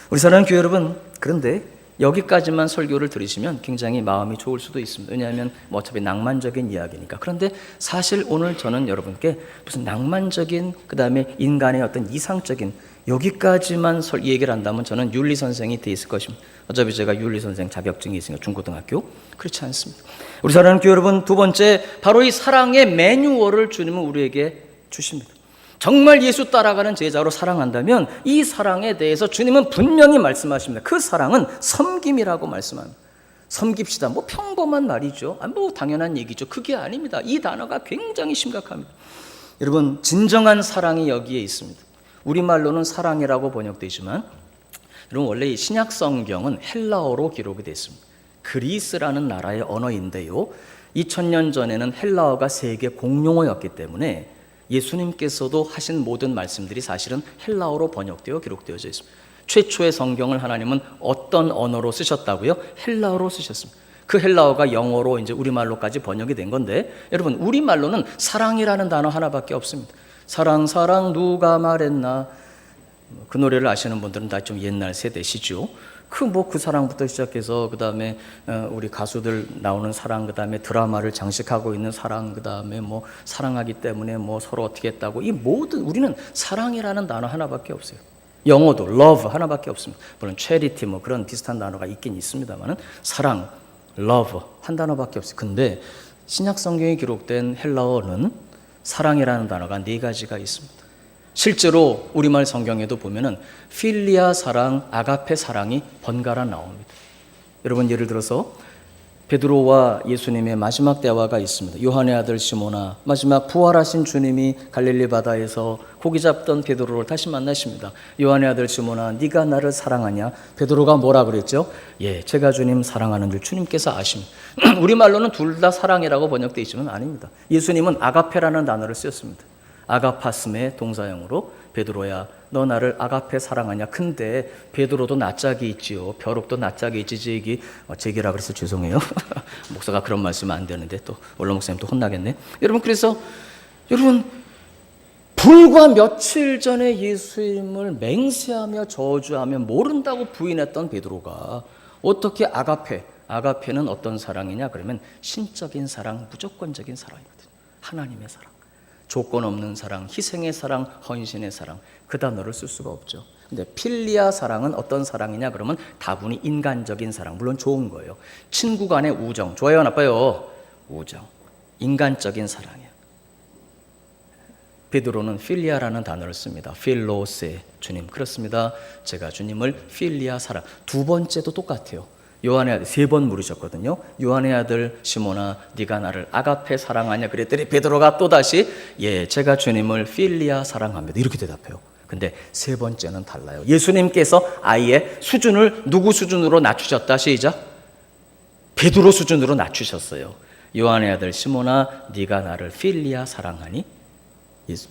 Speaker 1: 우리 사랑하는 교회 여러분, 그런데 여기까지만 설교를 들으시면 굉장히 마음이 좋을 수도 있습니다. 왜냐하면 뭐 어차피 낭만적인 이야기니까. 그런데 사실 오늘 저는 여러분께 무슨 낭만적인 그다음에 인간의 어떤 이상적인 여기까지만 얘기를 한다면 저는 윤리 선생이 돼 있을 것입니다. 어차피 제가 윤리 선생 자격증이 있으니까 중고등학교. 그렇지 않습니다. 우리 사랑하는 교회 여러분, 두 번째 바로 이 사랑의 매뉴얼을 주님은 우리에게 주십니다. 정말 예수 따라가는 제자로 사랑한다면 이 사랑에 대해서 주님은 분명히 말씀하십니다. 그 사랑은 섬김이라고 말씀합니다. 섬깁시다. 뭐 평범한 말이죠. 뭐 당연한 얘기죠. 그게 아닙니다. 이 단어가 굉장히 심각합니다. 여러분, 진정한 사랑이 여기에 있습니다. 우리말로는 사랑이라고 번역되지만 여러분 원래 이 신약 성경은 헬라어로 기록이 되어 있습니다. 그리스라는 나라의 언어인데요. 2000년 전에는 헬라어가 세계 공용어였기 때문에 예수님께서도 하신 모든 말씀들이 사실은 헬라어로 번역되어 기록되어져 있습니다. 최초의 성경을 하나님은 어떤 언어로 쓰셨다고요? 헬라어로 쓰셨습니다. 그 헬라어가 영어로 이제 우리말로까지 번역이 된 건데 여러분 우리말로는 사랑이라는 단어 하나밖에 없습니다. 사랑 누가 말했나 그 노래를 아시는 분들은 다 좀 옛날 세대시죠. 그 사랑부터 시작해서 그 다음에 우리 가수들 나오는 사랑, 그 다음에 드라마를 장식하고 있는 사랑, 그 다음에 뭐 사랑하기 때문에 뭐 서로 어떻게 했다고, 이 모든 우리는 사랑이라는 단어 하나밖에 없어요. 영어도 love 하나밖에 없습니다. 물론 charity 뭐 그런 비슷한 단어가 있긴 있습니다만은 사랑, love 한 단어밖에 없어요. 근데 신약 성경에 기록된 헬라어는 사랑이라는 단어가 4가지가 있습니다. 실제로 우리말 성경에도 보면은 필리아 사랑, 아가페 사랑이 번갈아 나옵니다. 여러분, 예를 들어서 베드로와 예수님의 마지막 대화가 있습니다. 요한의 아들 시몬아, 마지막 부활하신 주님이 갈릴리 바다에서 고기 잡던 베드로를 다시 만나십니다. 요한의 아들 시몬아, 네가 나를 사랑하냐? 베드로가 뭐라 그랬죠? 예, 제가 주님 사랑하는 줄 주님께서 아십니다. 우리말로는 둘 다 사랑이라고 번역되어 있지만 아닙니다. 예수님은 아가페라는 단어를 쓰셨습니다. 아가파스의 동사형으로 베드로야 너 나를 아가페 사랑하냐. 근데 베드로도 낯짝이 있지요. 벼룩도 낯짝이 있지. 제기라 그래서 죄송해요. 목사가 그런 말씀은 안 되는데 또 원로 목사님 또 혼나겠네. 여러분, 그래서 여러분, 불과 며칠 전에 예수님을 맹세하며 저주하며 모른다고 부인했던 베드로가 어떻게 아가페는 어떤 사랑이냐 그러면 신적인 사랑, 무조건적인 사랑이거든요. 하나님의 사랑, 조건 없는 사랑, 희생의 사랑, 헌신의 사랑, 그 단어를 쓸 수가 없죠. 근데 필리아 사랑은 어떤 사랑이냐 그러면 다분히 인간적인 사랑, 물론 좋은 거예요. 친구 간의 우정, 좋아요 나빠요? 우정, 인간적인 사랑이에요. 베드로는 필리아라는 단어를 씁니다. 필로세, 주님, 그렇습니다. 제가 주님을 필리아 사랑. 두 번째도 똑같아요. 요한의 아들 3번 물으셨거든요. 요한의 아들 시몬아, 네가 나를 아가페 사랑하냐 그랬더니 베드로가 또다시 예, 제가 주님을 필리아 사랑합니다, 이렇게 대답해요. 근데 3번째는 달라요. 예수님께서 아예 수준을 누구 수준으로 낮추셨다? 시작. 베드로 수준으로 낮추셨어요. 요한의 아들 시몬아, 네가 나를 필리아 사랑하니?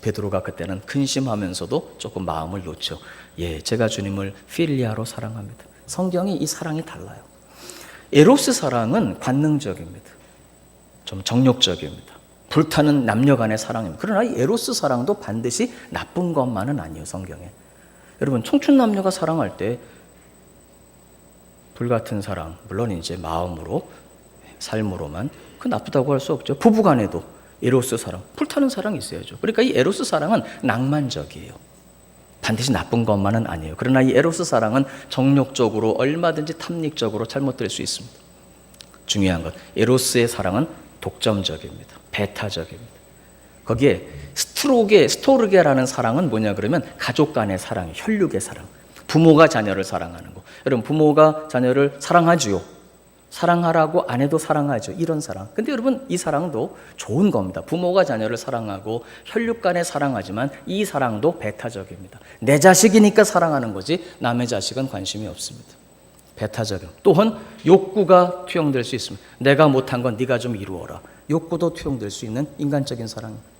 Speaker 1: 베드로가 그때는 근심하면서도 조금 마음을 놓죠. 예, 제가 주님을 필리아로 사랑합니다. 성경이 이 사랑이 달라요. 에로스 사랑은 관능적입니다. 좀 정욕적입니다. 불타는 남녀 간의 사랑입니다. 그러나 이 에로스 사랑도 반드시 나쁜 것만은 아니에요, 성경에. 여러분, 청춘 남녀가 사랑할 때 불같은 사랑, 물론 이제 마음으로, 삶으로만, 그 나쁘다고 할 수 없죠. 부부 간에도 에로스 사랑, 불타는 사랑이 있어야죠. 그러니까 이 에로스 사랑은 낭만적이에요. 반드시 나쁜 것만은 아니에요. 그러나 이 에로스 사랑은 정욕적으로 얼마든지 탐닉적으로 잘못될 수 있습니다. 중요한 것, 에로스의 사랑은 독점적입니다. 배타적입니다. 거기에 스토르게라는 사랑은 뭐냐 그러면 가족 간의 사랑이에요. 혈육의 사랑. 부모가 자녀를 사랑하는 거. 여러분, 부모가 자녀를 사랑하지요. 사랑하라고 안 해도 사랑하죠. 이런 사랑. 근데 여러분, 이 사랑도 좋은 겁니다. 부모가 자녀를 사랑하고 혈육 간에 사랑하지만 이 사랑도 배타적입니다. 내 자식이니까 사랑하는 거지 남의 자식은 관심이 없습니다. 배타적인. 또한 욕구가 투영될 수 있습니다. 내가 못한 건 네가 좀 이루어라. 욕구도 투영될 수 있는 인간적인 사랑입니다.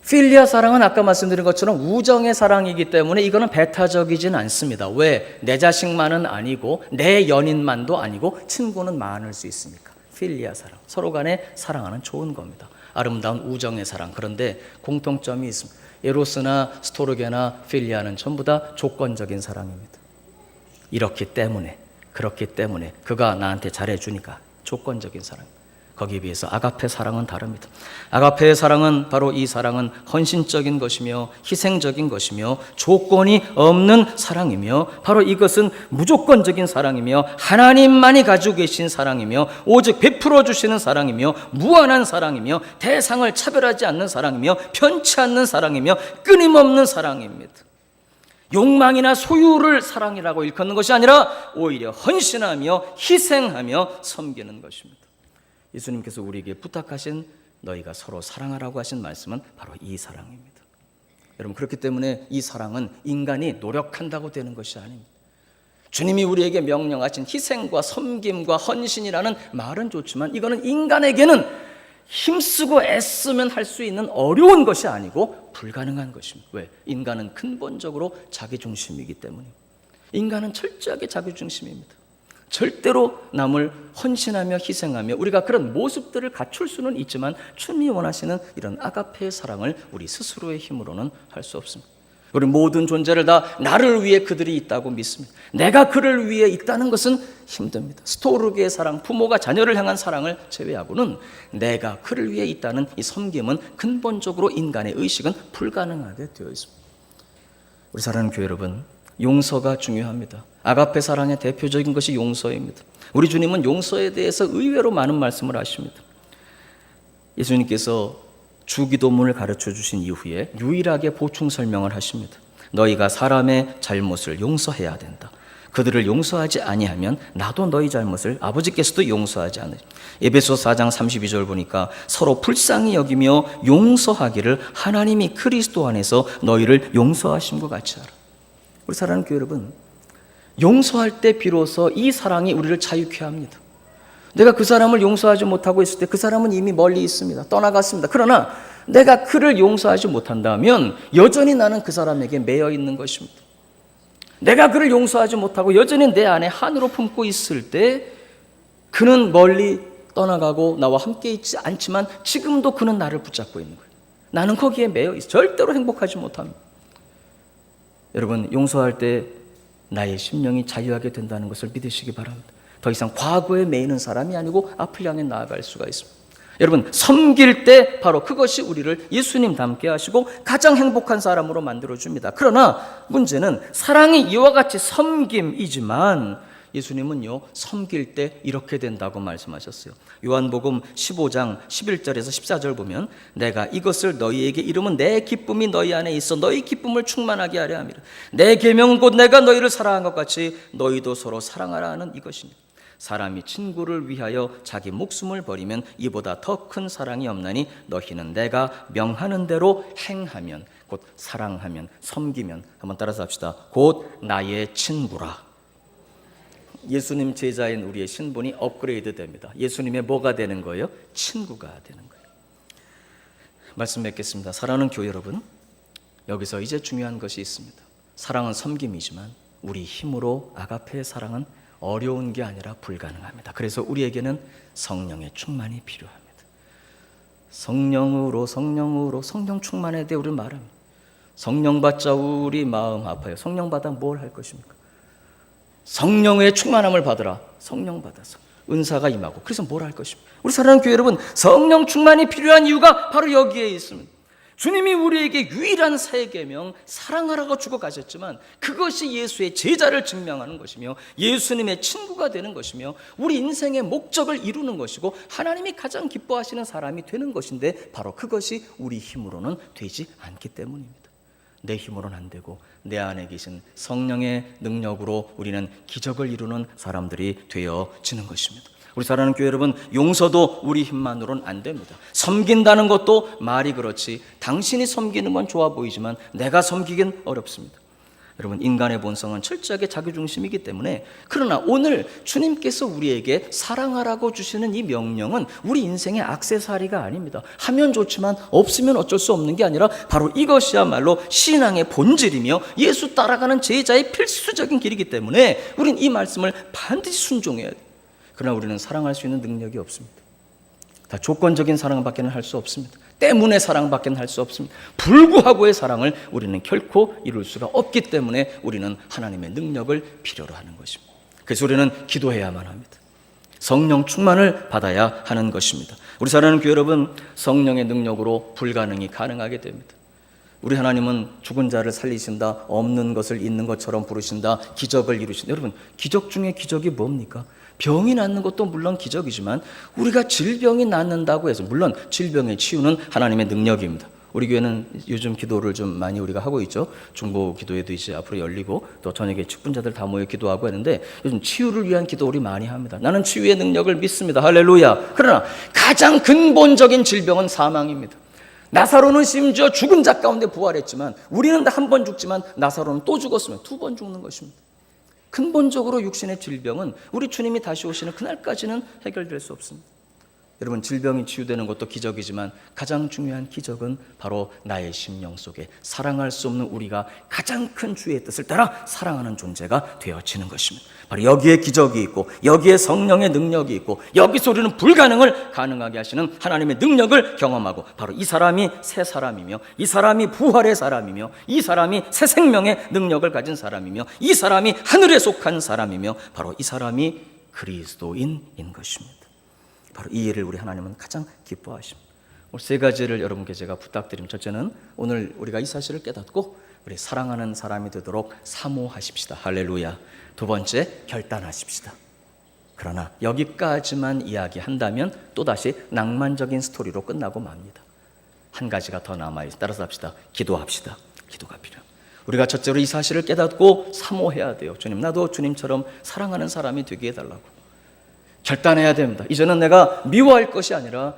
Speaker 1: 필리아 사랑은 아까 말씀드린 것처럼 우정의 사랑이기 때문에 이거는 배타적이진 않습니다. 왜? 내 자식만은 아니고 내 연인만도 아니고 친구는 많을 수 있으니까. 필리아 사랑, 서로 간에 사랑하는 좋은 겁니다. 아름다운 우정의 사랑. 그런데 공통점이 있습니다. 에로스나 스토르게나 필리아는 전부 다 조건적인 사랑입니다. 그렇기 때문에 그가 나한테 잘해주니까 조건적인 사랑. 거기에 비해서 아가페 사랑은 다릅니다. 아가페의 사랑은 바로 이 사랑은 헌신적인 것이며 희생적인 것이며 조건이 없는 사랑이며 바로 이것은 무조건적인 사랑이며 하나님만이 가지고 계신 사랑이며 오직 베풀어 주시는 사랑이며 무한한 사랑이며 대상을 차별하지 않는 사랑이며 편치 않는 사랑이며 끊임없는 사랑입니다. 욕망이나 소유를 사랑이라고 일컫는 것이 아니라 오히려 헌신하며 희생하며 섬기는 것입니다. 예수님께서 우리에게 부탁하신 너희가 서로 사랑하라고 하신 말씀은 바로 이 사랑입니다. 여러분, 그렇기 때문에 이 사랑은 인간이 노력한다고 되는 것이 아닙니다. 주님이 우리에게 명령하신 희생과 섬김과 헌신이라는 말은 좋지만 이거는 인간에게는 힘쓰고 애쓰면 할 수 있는 어려운 것이 아니고 불가능한 것입니다. 왜? 인간은 근본적으로 자기중심이기 때문입니다. 인간은 철저하게 자기중심입니다. 절대로 남을 헌신하며 희생하며 우리가 그런 모습들을 갖출 수는 있지만 주님이 원하시는 이런 아가페의 사랑을 우리 스스로의 힘으로는 할 수 없습니다. 우리 모든 존재를 다 나를 위해 그들이 있다고 믿습니다. 내가 그를 위해 있다는 것은 힘듭니다. 스토르게의 사랑, 부모가 자녀를 향한 사랑을 제외하고는 내가 그를 위해 있다는 이 섬김은 근본적으로 인간의 의식은 불가능하게 되어 있습니다. 우리 사랑하는 교회 여러분, 용서가 중요합니다. 아가페 사랑의 대표적인 것이 용서입니다. 우리 주님은 용서에 대해서 의외로 많은 말씀을 하십니다. 예수님께서 주기도문을 가르쳐 주신 이후에 유일하게 보충 설명을 하십니다. 너희가 사람의 잘못을 용서해야 된다. 그들을 용서하지 아니하면 나도 너희 잘못을 아버지께서도 용서하지 않으리. 에베소서 4장 32절 보니까 서로 불쌍히 여기며 용서하기를 하나님이 그리스도 안에서 너희를 용서하심과 같이 하라. 우리 사랑하는 교회 여러분, 용서할 때 비로소 이 사랑이 우리를 자유케 합니다. 내가 그 사람을 용서하지 못하고 있을 때 그 사람은 이미 멀리 있습니다. 떠나갔습니다. 그러나 내가 그를 용서하지 못한다면 여전히 나는 그 사람에게 매여 있는 것입니다. 내가 그를 용서하지 못하고 여전히 내 안에 한으로 품고 있을 때 그는 멀리 떠나가고 나와 함께 있지 않지만 지금도 그는 나를 붙잡고 있는 거예요. 나는 거기에 매여 있어 절대로 행복하지 못합니다. 여러분, 용서할 때 나의 심령이 자유하게 된다는 것을 믿으시기 바랍니다. 더 이상 과거에 매이는 사람이 아니고 앞을 향해 나아갈 수가 있습니다. 여러분, 섬길 때 바로 그것이 우리를 예수님 닮게 하시고 가장 행복한 사람으로 만들어줍니다. 그러나 문제는 사랑이 이와 같이 섬김이지만 예수님은요, 섬길 때 이렇게 된다고 말씀하셨어요. 요한복음 15장 11절에서 14절 보면 내가 이것을 너희에게 이름은 내 기쁨이 너희 안에 있어 너희 기쁨을 충만하게 하려 함이라. 내 계명은 곧 내가 너희를 사랑한 것 같이 너희도 서로 사랑하라 하는 이것이니 사람이 친구를 위하여 자기 목숨을 버리면 이보다 더 큰 사랑이 없나니 너희는 내가 명하는 대로 행하면 곧 사랑하면 섬기면 한번 따라서 합시다. 곧 나의 친구라. 예수님 제자인 우리의 신분이 업그레이드 됩니다. 예수님의 뭐가 되는 거예요? 친구가 되는 거예요. 말씀 맺겠습니다. 사랑하는 교회 여러분, 여기서 이제 중요한 것이 있습니다. 사랑은 섬김이지만 우리 힘으로 아가페의 사랑은 어려운 게 아니라 불가능합니다. 그래서 우리에게는 성령의 충만이 필요합니다. 성령 충만에 대해 우리는 말합니다. 성령 받자 우리 마음 아파요. 성령 받아 뭘 할 것입니까? 성령의 충만함을 받으라. 성령 받아서 은사가 임하고 그래서 뭘 할 것입니까? 우리 사랑하는 교회 여러분, 성령 충만이 필요한 이유가 바로 여기에 있습니다. 주님이 우리에게 유일한 새 계명 사랑하라고 주고 가셨지만 그것이 예수의 제자를 증명하는 것이며 예수님의 친구가 되는 것이며 우리 인생의 목적을 이루는 것이고 하나님이 가장 기뻐하시는 사람이 되는 것인데 바로 그것이 우리 힘으로는 되지 않기 때문입니다. 내 힘으로는 안 되고 내 안에 계신 성령의 능력으로 우리는 기적을 이루는 사람들이 되어지는 것입니다. 우리 사랑하는 교회 여러분, 용서도 우리 힘만으로는 안 됩니다. 섬긴다는 것도 말이 그렇지 당신이 섬기는 건 좋아 보이지만 내가 섬기긴 어렵습니다. 여러분, 인간의 본성은 철저하게 자기중심이기 때문에 그러나 오늘 주님께서 우리에게 사랑하라고 주시는 이 명령은 우리 인생의 액세서리가 아닙니다. 하면 좋지만 없으면 어쩔 수 없는 게 아니라 바로 이것이야말로 신앙의 본질이며 예수 따라가는 제자의 필수적인 길이기 때문에 우린 이 말씀을 반드시 순종해야 돼요. 그러나 우리는 사랑할 수 있는 능력이 없습니다. 다 조건적인 사랑밖에는 할 수 없습니다. 때문에 사랑밖에는 할 수 없습니다. 불구하고의 사랑을 우리는 결코 이룰 수가 없기 때문에 우리는 하나님의 능력을 필요로 하는 것입니다. 그래서 우리는 기도해야만 합니다. 성령 충만을 받아야 하는 것입니다. 우리 사랑하는 교회 여러분, 성령의 능력으로 불가능이 가능하게 됩니다. 우리 하나님은 죽은 자를 살리신다, 없는 것을 있는 것처럼 부르신다, 기적을 이루신다. 여러분, 기적 중에 기적이 뭡니까? 병이 낫는 것도 물론 기적이지만 우리가 질병이 낫는다고 해서 물론 질병의 치유는 하나님의 능력입니다. 우리 교회는 요즘 기도를 좀 많이 우리가 하고 있죠. 중보 기도회도 이제 앞으로 열리고 또 저녁에 직분자들 다 모여 기도하고 하는데 요즘 치유를 위한 기도 우리 많이 합니다. 나는 치유의 능력을 믿습니다. 할렐루야. 그러나 가장 근본적인 질병은 사망입니다. 나사로는 심지어 죽은 자 가운데 부활했지만 우리는 한 번 죽지만 나사로는 또 죽었으면 2번 죽는 것입니다. 근본적으로 육신의 질병은 우리 주님이 다시 오시는 그날까지는 해결될 수 없습니다. 여러분, 질병이 치유되는 것도 기적이지만 가장 중요한 기적은 바로 나의 심령 속에 사랑할 수 없는 우리가 가장 큰 주의 뜻을 따라 사랑하는 존재가 되어지는 것입니다. 바로 여기에 기적이 있고 여기에 성령의 능력이 있고 여기서 우리는 불가능을 가능하게 하시는 하나님의 능력을 경험하고, 바로 이 사람이 새 사람이며 이 사람이 부활의 사람이며 이 사람이 새 생명의 능력을 가진 사람이며 이 사람이 하늘에 속한 사람이며 바로 이 사람이 그리스도인인 것입니다. 바로 이 일을 우리 하나님은 가장 기뻐하십니다. 오늘 세 가지를 여러분께 제가 부탁드립니다. 첫째는 오늘 우리가 이 사실을 깨닫고 우리 사랑하는 사람이 되도록 사모하십시다. 할렐루야. 두 번째, 결단하십시다. 그러나 여기까지만 이야기한다면 또다시 낭만적인 스토리로 끝나고 맙니다. 한 가지가 더 남아있어요. 따라서 합시다. 기도합시다. 기도가 필요합니다. 우리가 첫째로 이 사실을 깨닫고 사모해야 돼요. 주님, 나도 주님처럼 사랑하는 사람이 되게 해달라고. 결단해야 됩니다. 이제는 내가 미워할 것이 아니라,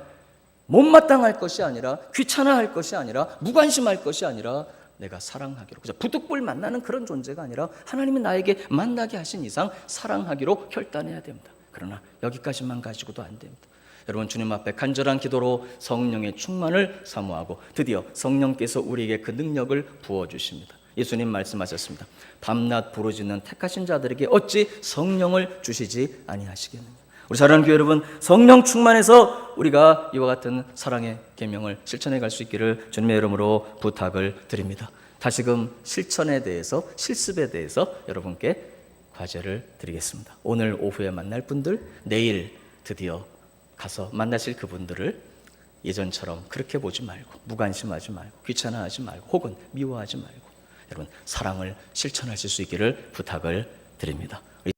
Speaker 1: 못마땅할 것이 아니라, 귀찮아할 것이 아니라, 무관심할 것이 아니라 내가 사랑하기로, 그저 부득불 만나는 그런 존재가 아니라 하나님이 나에게 만나게 하신 이상 사랑하기로 결단해야 됩니다. 그러나 여기까지만 가지고도 안 됩니다. 여러분, 주님 앞에 간절한 기도로 성령의 충만을 사모하고 드디어 성령께서 우리에게 그 능력을 부어주십니다. 예수님 말씀하셨습니다. 밤낮 부르짖는 택하신 자들에게 어찌 성령을 주시지 아니하시겠느냐. 우리 사랑하는 교회 여러분, 성령 충만해서 우리가 이와 같은 사랑의 계명을 실천해 갈 수 있기를 주님의 이름으로 부탁을 드립니다. 다시금 실천에 대해서, 실습에 대해서 여러분께 과제를 드리겠습니다. 오늘 오후에 만날 분들, 내일 드디어 가서 만나실 그분들을 예전처럼 그렇게 보지 말고, 무관심하지 말고, 귀찮아하지 말고, 혹은 미워하지 말고 여러분, 사랑을 실천하실 수 있기를 부탁을 드립니다.